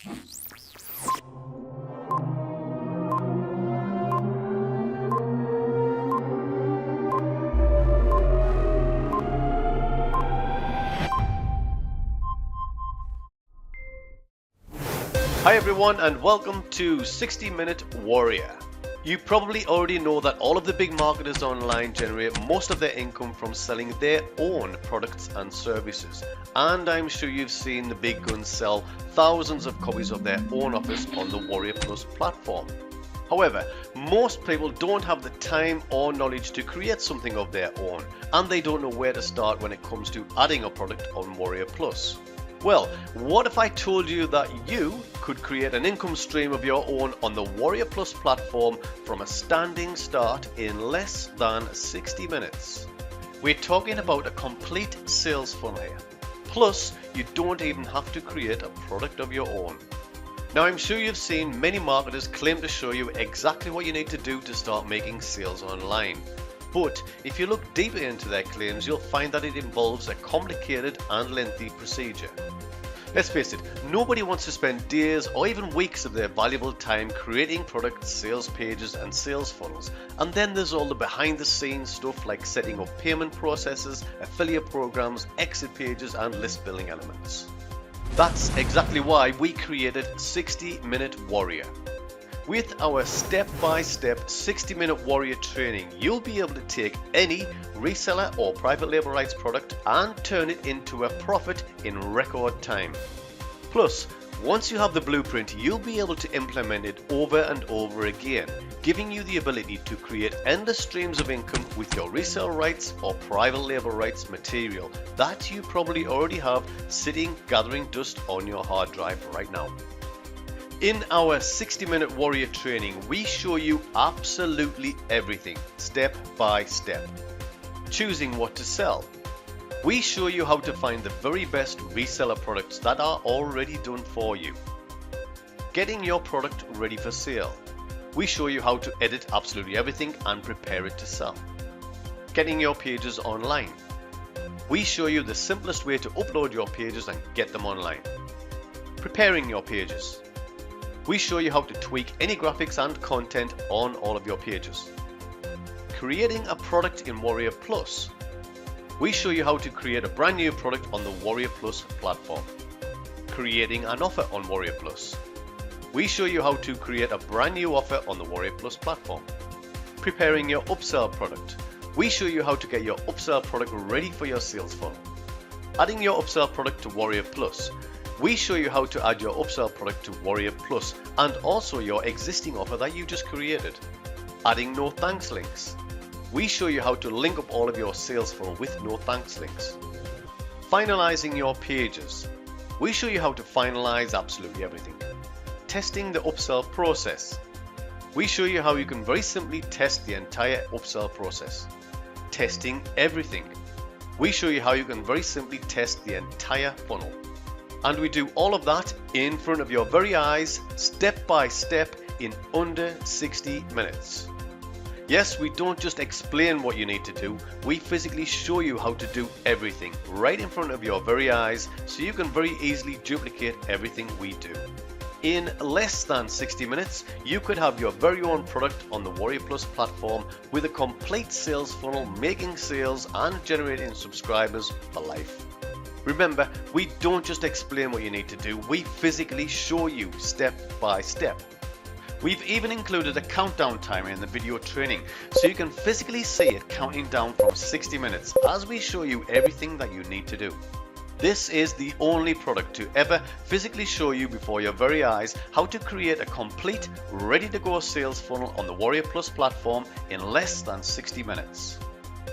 Hi everyone and welcome to 60-Minute Warrior. You probably already know that all of the big marketers online generate most of their income from selling their own products and services. And I'm sure you've seen the big guns sell thousands of copies of their own offers on the Warrior Plus platform. However, most people don't have the time or knowledge to create something of their own, and they don't know where to start when it comes to adding a product on Warrior Plus. Well, what if I told you that you could create an income stream of your own on the Warrior Plus platform from a standing start in less than 60 minutes? We're talking about a complete sales funnel here. Plus, you don't even have to create a product of your own. Now, I'm sure you've seen many marketers claim to show you exactly what you need to do to start making sales online. But if you look deeper into their claims, you'll find that it involves a complicated and lengthy procedure. Let's face it, nobody wants to spend days or even weeks of their valuable time creating product sales pages and sales funnels. And then there's all the behind the scenes stuff like setting up payment processes, affiliate programs, exit pages and list building elements. That's exactly why we created 60-Minute Warrior. With our step-by-step 60-Minute Warrior training, you'll be able to take any reseller or private label rights product and turn it into a profit in record time. Plus, once you have the blueprint, you'll be able to implement it over and over again, giving you the ability to create endless streams of income with your resale rights or private label rights material that you probably already have sitting gathering dust on your hard drive right now. In our 60-Minute Warrior training, we show you absolutely everything, step by step. Choosing what to sell. We show you how to find the very best reseller products that are already done for you. Getting your product ready for sale. We show you how to edit absolutely everything and prepare it to sell. Getting your pages online. We show you the simplest way to upload your pages and get them online. Preparing your pages. We show you how to tweak any graphics and content on all of your pages. Creating a product in Warrior Plus. We show you how to create a brand new product on the Warrior Plus platform. Creating an offer on Warrior Plus. We show you how to create a brand new offer on the Warrior Plus platform. Preparing your upsell product. We show you how to get your upsell product ready for your sales funnel. Adding your upsell product to Warrior Plus. We show you how to add your upsell product to Warrior Plus and also your existing offer that you just created. Adding no thanks links. We show you how to link up all of your sales funnel with no thanks links. Finalizing your pages. We show you how to finalize absolutely everything. Testing the upsell process. We show you how you can very simply test the entire upsell process. Testing everything. We show you how you can very simply test the entire funnel. And we do all of that in front of your very eyes, step by step, in under 60 minutes. Yes, we don't just explain what you need to do, we physically show you how to do everything right in front of your very eyes so you can very easily duplicate everything we do. In less than 60 minutes, you could have your very own product on the Warrior Plus platform with a complete sales funnel, making sales and generating subscribers for life. Remember, we don't just explain what you need to do, we physically show you step by step. We've even included a countdown timer in the video training so you can physically see it counting down from 60 minutes as we show you everything that you need to do. This is the only product to ever physically show you before your very eyes how to create a complete, ready-to-go sales funnel on the Warrior Plus platform in less than 60 minutes.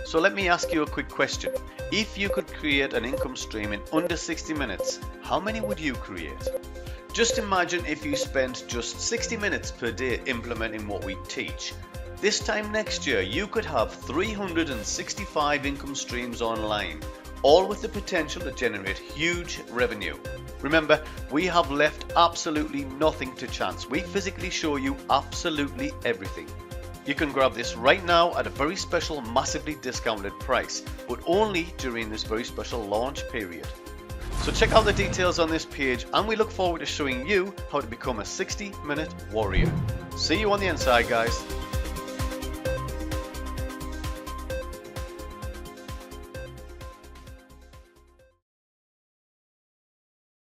So let me ask you a quick question. If you could create an income stream in under 60 minutes, how many would you create? Just imagine if you spent just 60 minutes per day implementing what we teach. This time next year, you could have 365 income streams online, all with the potential to generate huge revenue. Remember, we have left absolutely nothing to chance. We physically show you absolutely everything. You can grab this right now at a very special, massively discounted price, but only during this very special launch period. So check out the details on this page, and we look forward to showing you how to become a 60-minute warrior. See you on the inside, guys.